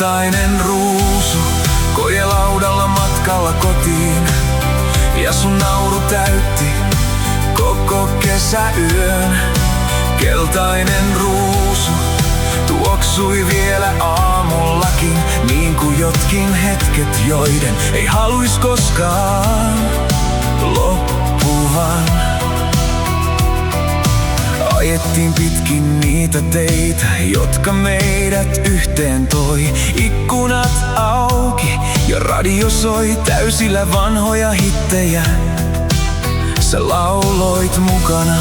Keltainen ruusu kojelaudalla matkalla kotiin, ja sun nauru täytti koko kesäyön. Keltainen ruusu tuoksui vielä aamullakin, niin kuin jotkin hetket, joiden ei haluis koskaan loppuvan. Ajettiin pitkin niitä teitä, jotka meidät yhteen toi. Ikkunat auki ja radio soi täysillä vanhoja hittejä. Sä lauloit mukana,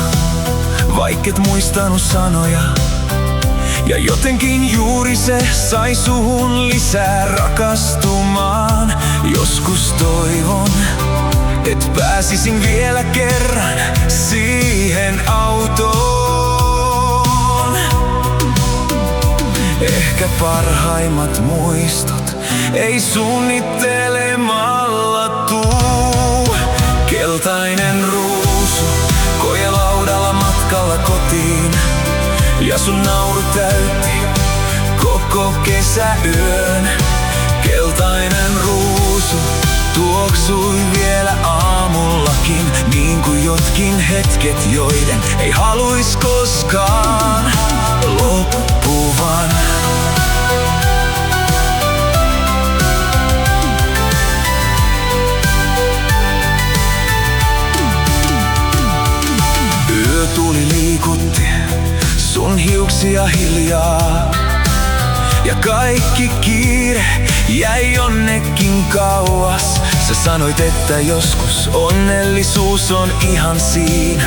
vaikket muistanut sanoja. Ja jotenkin juuri se sai suhun lisää rakastumaan. Joskus toivon, et pääsisin vielä kerran siihen autoon. Ehkä parhaimmat muistot ei suunnittelemalla tuu. Keltainen ruusu kojelaudalla matkalla kotiin, ja sun nauru täytti koko kesäyön. Keltainen ruusu tuoksui vielä aamullakin, niin kuin jotkin hetket, joiden ei haluis koskaan loppuvan. Yötuli liikutti sun hiuksia hiljaa, ja kaikki kiire jäi jonnekin kauas. Sä sanoit, että joskus onnellisuus on ihan siinä,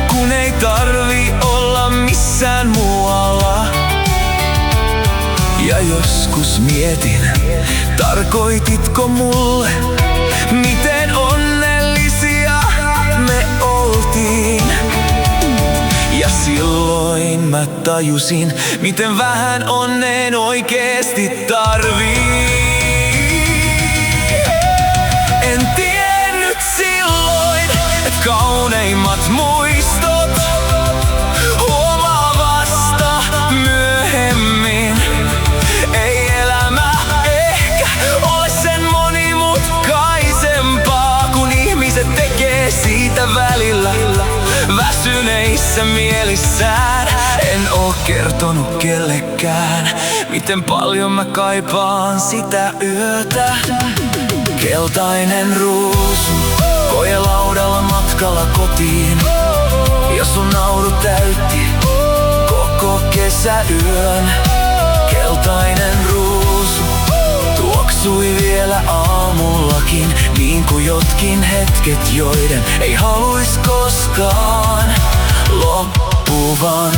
kun ei tarvi olla missään muualla. Ja joskus mietin, tarkoititko mulle, miten onnellisia me oltiin. Ja silloin mä tajusin, miten vähän onneen oikeesti tarvii. En tiennyt silloin, et kauneimmat muistot huomaa vasta myöhemmin. Ei elämä ehkä ole sen monimutkaisempaa, kun ihmiset tekee siitä välillä väsyneissä mielissään. En oo kertonut kellekään, miten paljon mä kaipaan sitä yötä. Keltainen ruusu kojelaudalla matkalla kotiin, ja sun nauru täytti koko kesäyön. Keltainen ruusu tuoksui vielä aamullakin, niin kuin jotkin hetket, joiden ei haluis koskaan loppuvan.